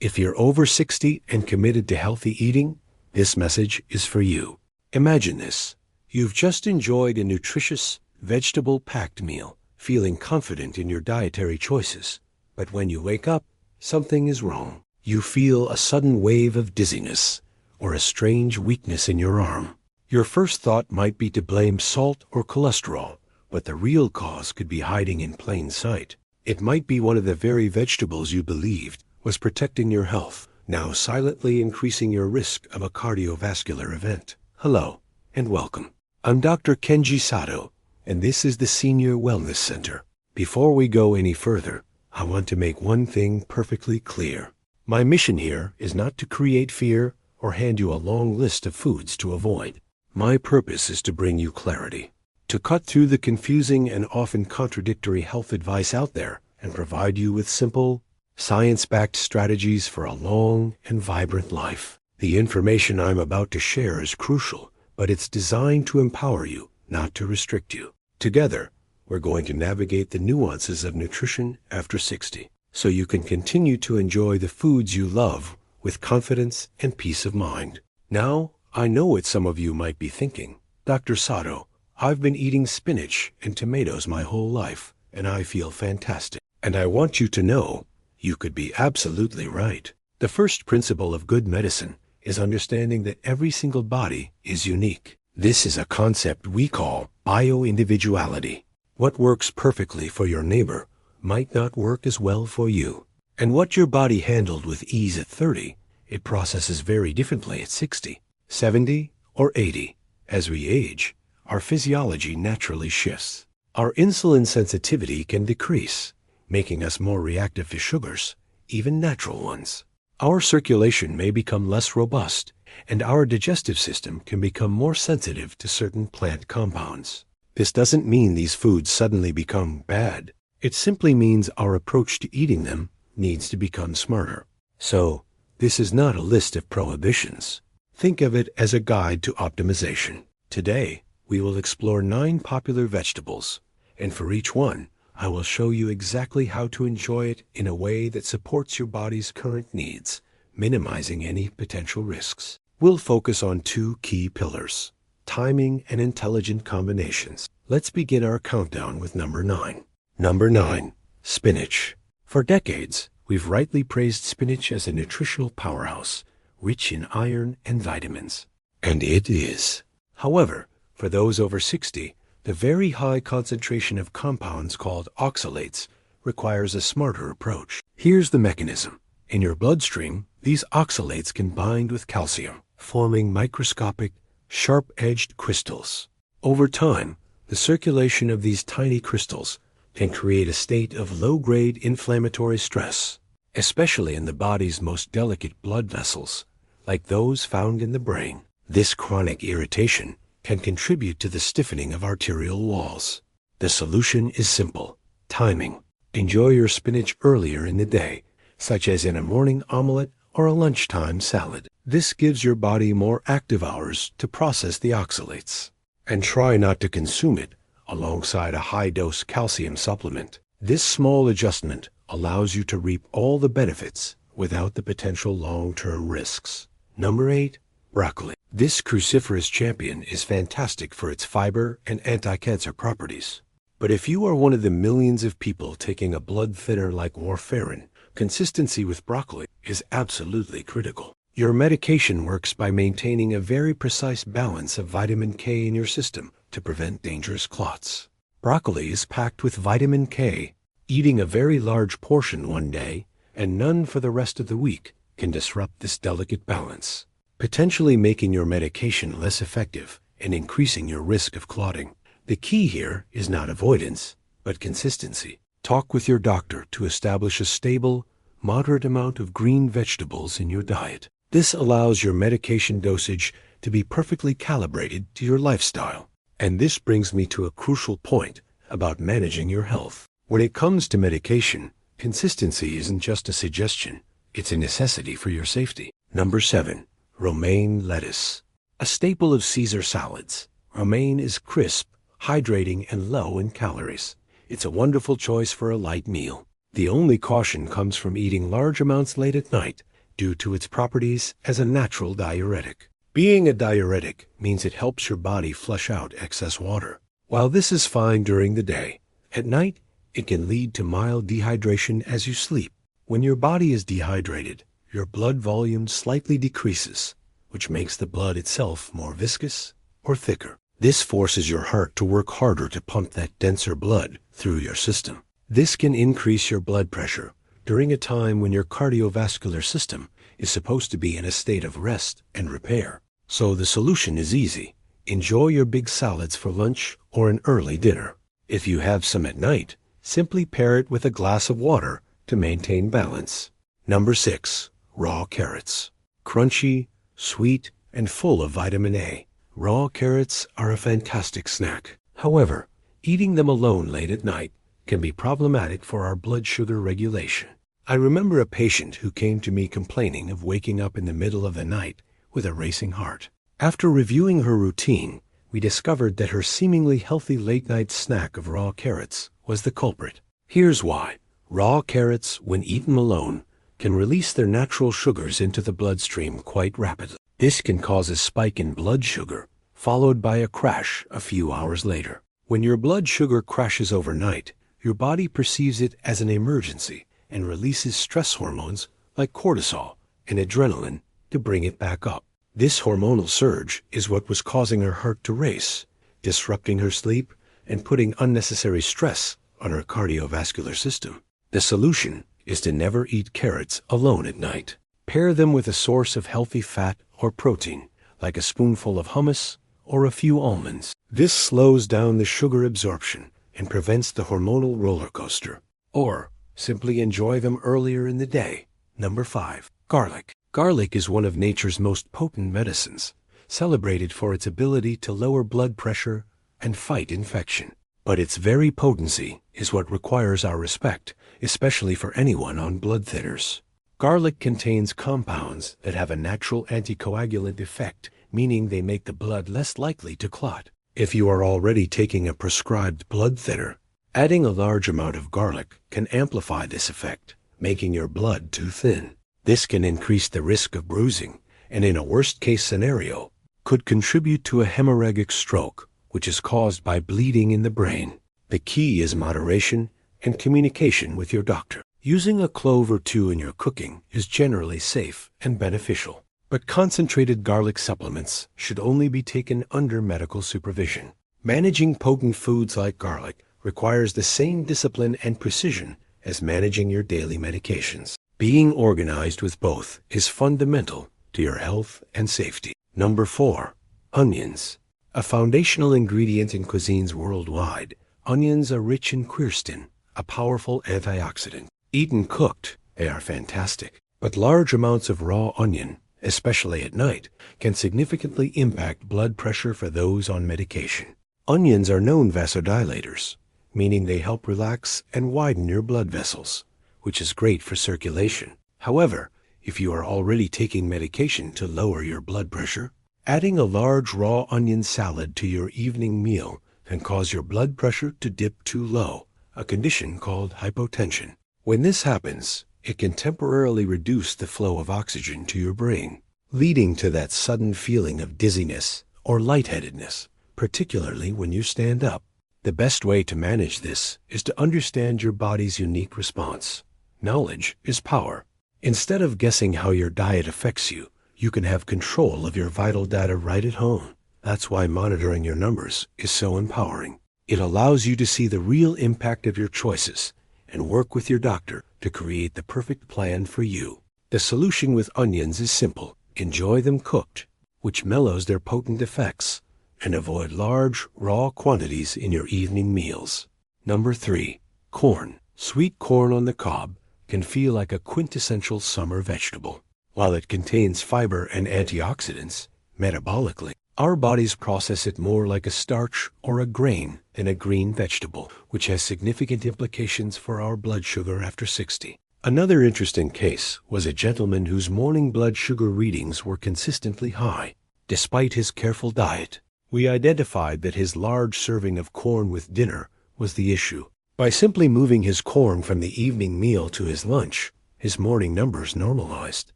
If you're over 60 and committed to healthy eating, this message is for you. Imagine this. You've just enjoyed a nutritious, vegetable-packed meal, feeling confident in your dietary choices. But when you wake up, something is wrong. You feel a sudden wave of dizziness or a strange weakness in your arm. Your first thought might be to blame salt or cholesterol, but the real cause could be hiding in plain sight. It might be one of the very vegetables you believed was protecting your health, now silently increasing your risk of a cardiovascular event. Hello, and welcome. I'm Dr. Kenji Sato, and this is the Senior Wellness Center. Before we go any further, I want to make one thing perfectly clear. My mission here is not to create fear or hand you a long list of foods to avoid. My purpose is to bring you clarity, to cut through the confusing and often contradictory health advice out there and provide you with simple, science-backed strategies for a long and vibrant life. The information I'm about to share is crucial, but it's designed to empower you, not to restrict you. Together, we're going to navigate the nuances of nutrition after 60, so you can continue to enjoy the foods you love with confidence and peace of mind. Now, I know what some of you might be thinking. Dr. Sato, I've been eating spinach and tomatoes my whole life, and I feel fantastic. And I want you to know, you could be absolutely right. The first principle of good medicine is understanding that every single body is unique. This is a concept we call bioindividuality. What works perfectly for your neighbor might not work as well for you. And what your body handled with ease at 30, it processes very differently at 60, 70, or 80. As we age, our physiology naturally shifts. Our insulin sensitivity can decrease, making us more reactive to sugars, even natural ones. Our circulation may become less robust, and our digestive system can become more sensitive to certain plant compounds. This doesn't mean these foods suddenly become bad. It simply means our approach to eating them needs to become smarter. So, this is not a list of prohibitions. Think of it as a guide to optimization. Today, we will explore 9 popular vegetables, and for each one, I will show you exactly how to enjoy it in a way that supports your body's current needs, minimizing any potential risks. We'll focus on 2 key pillars: timing and intelligent combinations. Let's begin our countdown with number 9. Number 9, spinach. For decades, we've rightly praised spinach as a nutritional powerhouse, rich in iron and vitamins. And it is. However, for those over 60, the very high concentration of compounds called oxalates requires a smarter approach. Here's the mechanism. In your bloodstream, these oxalates can bind with calcium, forming microscopic, sharp-edged crystals. Over time, the circulation of these tiny crystals can create a state of low-grade inflammatory stress, especially in the body's most delicate blood vessels, like those found in the brain. This chronic irritation can contribute to the stiffening of arterial walls. The solution is simple: timing. Enjoy your spinach earlier in the day, such as in a morning omelet or a lunchtime salad. This gives your body more active hours to process the oxalates. And try not to consume it alongside a high-dose calcium supplement. This small adjustment allows you to reap all the benefits without the potential long-term risks. Number 8, broccoli. This cruciferous champion is fantastic for its fiber and anti-cancer properties. But if you are one of the millions of people taking a blood thinner like warfarin, consistency with broccoli is absolutely critical. Your medication works by maintaining a very precise balance of vitamin K in your system to prevent dangerous clots. Broccoli is packed with vitamin K. Eating a very large portion one day and none for the rest of the week can disrupt this delicate balance, potentially making your medication less effective and increasing your risk of clotting. The key here is not avoidance, but consistency. Talk with your doctor to establish a stable, moderate amount of green vegetables in your diet. This allows your medication dosage to be perfectly calibrated to your lifestyle. And this brings me to a crucial point about managing your health. When it comes to medication, consistency isn't just a suggestion, it's a necessity for your safety. Number 7, romaine lettuce. A staple of Caesar salads, romaine is crisp, hydrating, and low in calories. It's a wonderful choice for a light meal. The only caution comes from eating large amounts late at night, due to its properties as a natural diuretic. Being a diuretic means it helps your body flush out excess water. While this is fine during the day, at night it can lead to mild dehydration as you sleep. When your body is dehydrated, your blood volume slightly decreases, which makes the blood itself more viscous or thicker. This forces your heart to work harder to pump that denser blood through your system. This can increase your blood pressure during a time when your cardiovascular system is supposed to be in a state of rest and repair. So the solution is easy. Enjoy your big salads for lunch or an early dinner. If you have some at night, simply pair it with a glass of water to maintain balance. Number 6. Raw carrots. Crunchy, sweet, and full of vitamin A. Raw carrots are a fantastic snack. However, eating them alone late at night can be problematic for our blood sugar regulation. I remember a patient who came to me complaining of waking up in the middle of the night with a racing heart. After reviewing her routine, we discovered that her seemingly healthy late-night snack of raw carrots was the culprit. Here's why. Raw carrots, when eaten alone, can release their natural sugars into the bloodstream quite rapidly. This can cause a spike in blood sugar, followed by a crash a few hours later. When your blood sugar crashes overnight, your body perceives it as an emergency and releases stress hormones like cortisol and adrenaline to bring it back up. This hormonal surge is what was causing her heart to race, disrupting her sleep and putting unnecessary stress on her cardiovascular system. The solution is to never eat carrots alone at night. Pair them with a source of healthy fat or protein, like a spoonful of hummus or a few almonds. This slows down the sugar absorption and prevents the hormonal roller coaster. Or simply enjoy them earlier in the day. Number 5. Garlic. Garlic is one of nature's most potent medicines, celebrated for its ability to lower blood pressure and fight infection. But its very potency is what requires our respect, especially for anyone on blood thinners. Garlic contains compounds that have a natural anticoagulant effect, meaning they make the blood less likely to clot. If you are already taking a prescribed blood thinner, adding a large amount of garlic can amplify this effect, making your blood too thin. This can increase the risk of bruising, and in a worst-case scenario, could contribute to a hemorrhagic stroke, which is caused by bleeding in the brain. The key is moderation and communication with your doctor. Using a clove or two in your cooking is generally safe and beneficial, but concentrated garlic supplements should only be taken under medical supervision. Managing potent foods like garlic requires the same discipline and precision as managing your daily medications. Being organized with both is fundamental to your health and safety. Number 4. Onions. A foundational ingredient in cuisines worldwide, onions are rich in quercetin, a powerful antioxidant. Eaten cooked, they are fantastic, but large amounts of raw onion, especially at night, can significantly impact blood pressure for those on medication. Onions are known vasodilators, meaning they help relax and widen your blood vessels, which is great for circulation. However, if you are already taking medication to lower your blood pressure, adding a large raw onion salad to your evening meal can cause your blood pressure to dip too low, a condition called hypotension. When this happens, it can temporarily reduce the flow of oxygen to your brain, leading to that sudden feeling of dizziness or lightheadedness, particularly when you stand up. The best way to manage this is to understand your body's unique response. Knowledge is power. Instead of guessing how your diet affects you, you can have control of your vital data right at home. That's why monitoring your numbers is so empowering. It allows you to see the real impact of your choices and work with your doctor to create the perfect plan for you. The solution with onions is simple. Enjoy them cooked, which mellows their potent effects, and avoid large, raw quantities in your evening meals. Number 3. Corn. Sweet corn on the cob can feel like a quintessential summer vegetable. While it contains fiber and antioxidants, metabolically, our bodies process it more like a starch or a grain than a green vegetable, which has significant implications for our blood sugar after 60. Another interesting case was a gentleman whose morning blood sugar readings were consistently high, despite his careful diet. We identified that his large serving of corn with dinner was the issue. By simply moving his corn from the evening meal to his lunch, his morning numbers normalized.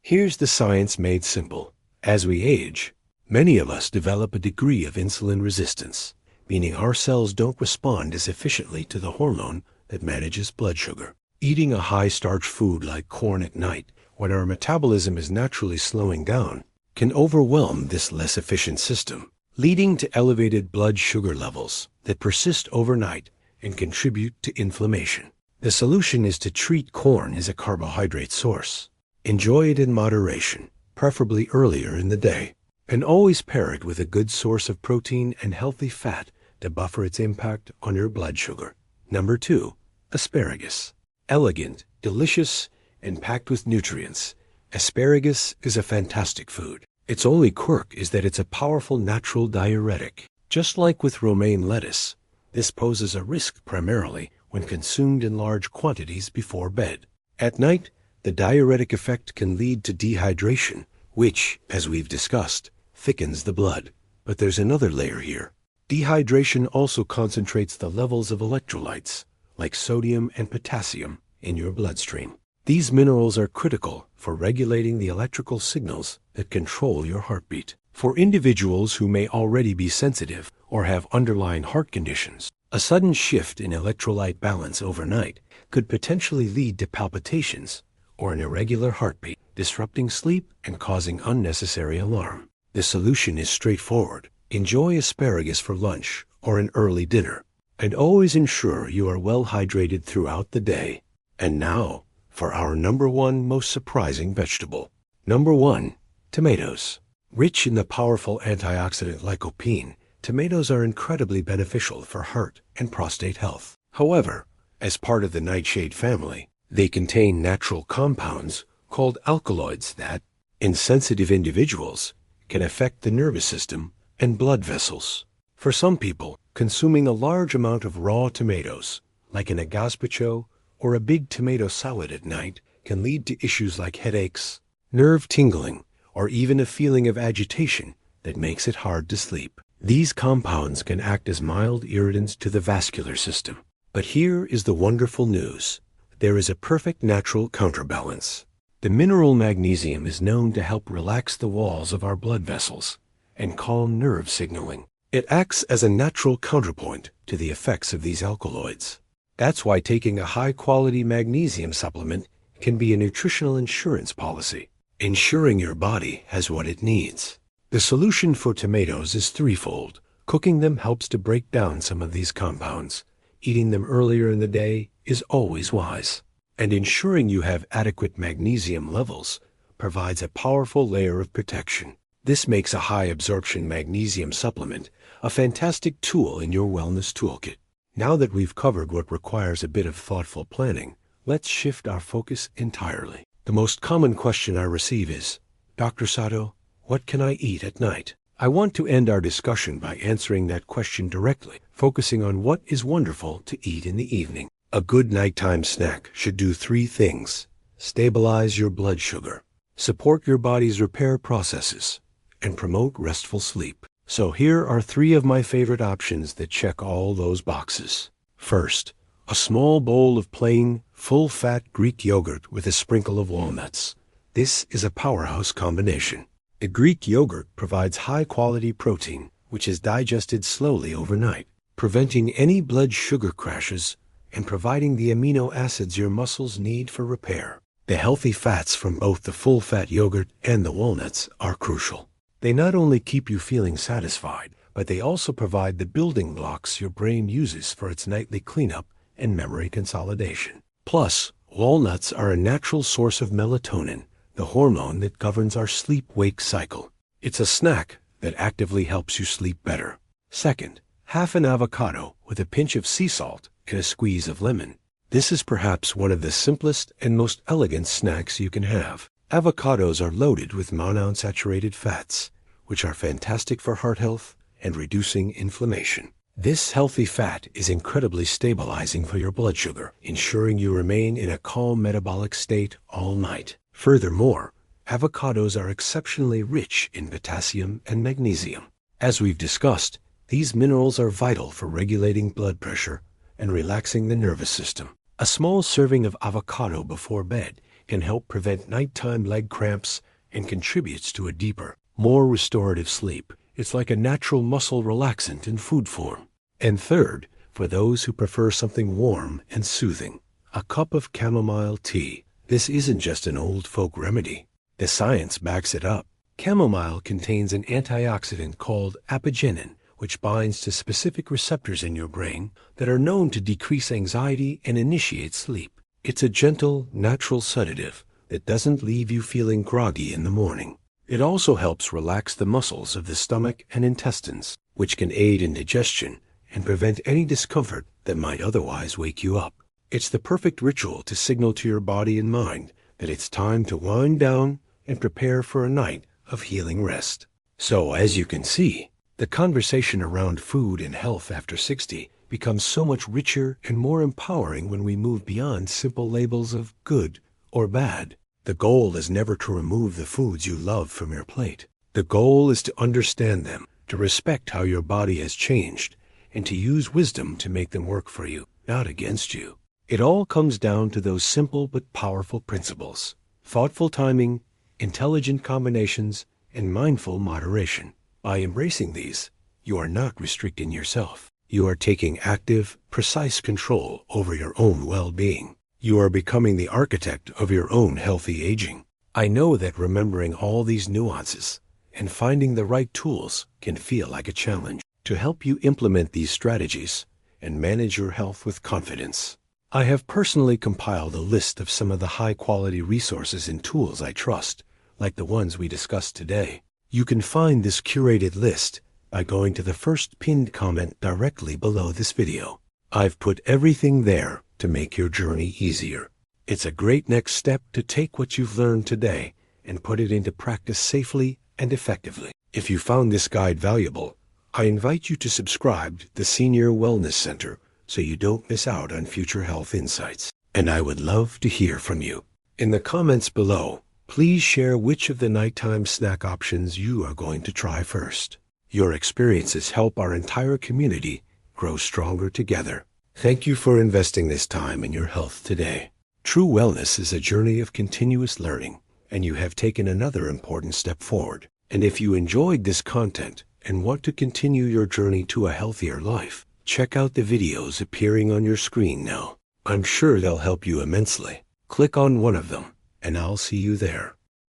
Here's the science made simple. As we age, many of us develop a degree of insulin resistance, meaning our cells don't respond as efficiently to the hormone that manages blood sugar. Eating a high-starch food like corn at night, when our metabolism is naturally slowing down, can overwhelm this less efficient system, leading to elevated blood sugar levels that persist overnight and contribute to inflammation. The solution is to treat corn as a carbohydrate source. Enjoy it in moderation, preferably earlier in the day, and always pair it with a good source of protein and healthy fat to buffer its impact on your blood sugar. Number 2, asparagus. Elegant, delicious, and packed with nutrients, asparagus is a fantastic food. Its only quirk is that it's a powerful natural diuretic. Just like with romaine lettuce, this poses a risk primarily when consumed in large quantities before bed. At night, the diuretic effect can lead to dehydration, which, as we've discussed, thickens the blood. But there's another layer here. Dehydration also concentrates the levels of electrolytes, like sodium and potassium, in your bloodstream. These minerals are critical for regulating the electrical signals that control your heartbeat. For individuals who may already be sensitive or have underlying heart conditions, a sudden shift in electrolyte balance overnight could potentially lead to palpitations or an irregular heartbeat, disrupting sleep and causing unnecessary alarm. The solution is straightforward. Enjoy asparagus for lunch or an early dinner, and always ensure you are well hydrated throughout the day. And now, for our number 1 most surprising vegetable. Number 1, tomatoes. Rich in the powerful antioxidant lycopene, tomatoes are incredibly beneficial for heart and prostate health. However, as part of the nightshade family, they contain natural compounds called alkaloids that, in sensitive individuals, can affect the nervous system and blood vessels. For some people, consuming a large amount of raw tomatoes, like in a gazpacho or a big tomato salad at night, can lead to issues like headaches, nerve tingling, or even a feeling of agitation that makes it hard to sleep. These compounds can act as mild irritants to the vascular system. But here is the wonderful news. There is a perfect natural counterbalance. The mineral magnesium is known to help relax the walls of our blood vessels and calm nerve signaling. It acts as a natural counterpoint to the effects of these alkaloids. That's why taking a high-quality magnesium supplement can be a nutritional insurance policy, ensuring your body has what it needs. The solution for tomatoes is threefold. Cooking them helps to break down some of these compounds. Eating them earlier in the day is always wise. And ensuring you have adequate magnesium levels provides a powerful layer of protection. This makes a high-absorption magnesium supplement a fantastic tool in your wellness toolkit. Now that we've covered what requires a bit of thoughtful planning, let's shift our focus entirely. The most common question I receive is, Dr. Sato, what can I eat at night? I want to end our discussion by answering that question directly, focusing on what is wonderful to eat in the evening. A good nighttime snack should do 3 things. Stabilize your blood sugar, support your body's repair processes, and promote restful sleep. So here are 3 of my favorite options that check all those boxes. First, a small bowl of plain, full-fat Greek yogurt with a sprinkle of walnuts. This is a powerhouse combination. The Greek yogurt provides high-quality protein, which is digested slowly overnight, preventing any blood sugar crashes and providing the amino acids your muscles need for repair. The healthy fats from both the full-fat yogurt and the walnuts are crucial. They not only keep you feeling satisfied, but they also provide the building blocks your brain uses for its nightly cleanup and memory consolidation. Plus, walnuts are a natural source of melatonin, the hormone that governs our sleep-wake cycle. It's a snack that actively helps you sleep better. Second, half an avocado with a pinch of sea salt and a squeeze of lemon. This is perhaps one of the simplest and most elegant snacks you can have. Avocados are loaded with monounsaturated fats, which are fantastic for heart health and reducing inflammation. This healthy fat is incredibly stabilizing for your blood sugar, ensuring you remain in a calm metabolic state all night. Furthermore, avocados are exceptionally rich in potassium and magnesium. As we've discussed, these minerals are vital for regulating blood pressure and relaxing the nervous system. A small serving of avocado before bed can help prevent nighttime leg cramps and contributes to a deeper, more restorative sleep. It's like a natural muscle relaxant in food form. And third, for those who prefer something warm and soothing, a cup of chamomile tea. This isn't just an old folk remedy. The science backs it up. Chamomile contains an antioxidant called apigenin, which binds to specific receptors in your brain that are known to decrease anxiety and initiate sleep. It's a gentle, natural sedative that doesn't leave you feeling groggy in the morning. It also helps relax the muscles of the stomach and intestines, which can aid in digestion and prevent any discomfort that might otherwise wake you up. It's the perfect ritual to signal to your body and mind that it's time to wind down and prepare for a night of healing rest. So, as you can see, the conversation around food and health after 60 becomes so much richer and more empowering when we move beyond simple labels of good or bad. The goal is never to remove the foods you love from your plate. The goal is to understand them, to respect how your body has changed, and to use wisdom to make them work for you, not against you. It all comes down to those simple but powerful principles: thoughtful timing, intelligent combinations, and mindful moderation. By embracing these, you are not restricting yourself. You are taking active, precise control over your own well-being. You are becoming the architect of your own healthy aging. I know that remembering all these nuances and finding the right tools can feel like a challenge. To help you implement these strategies and manage your health with confidence, I have personally compiled a list of some of the high-quality resources and tools I trust, like the ones we discussed today. You can find this curated list by going to the first pinned comment directly below this video. I've put everything there to make your journey easier. It's a great next step to take what you've learned today and put it into practice safely and effectively. If you found this guide valuable, I invite you to subscribe to the Senior Wellness Center so you don't miss out on future health insights. And I would love to hear from you. In the comments below, please share which of the nighttime snack options you are going to try first. Your experiences help our entire community grow stronger together. Thank you for investing this time in your health today. True wellness is a journey of continuous learning, and you have taken another important step forward. And if you enjoyed this content and want to continue your journey to a healthier life, check out the videos appearing on your screen now. I'm sure they'll help you immensely. Click on one of them, and I'll see you there.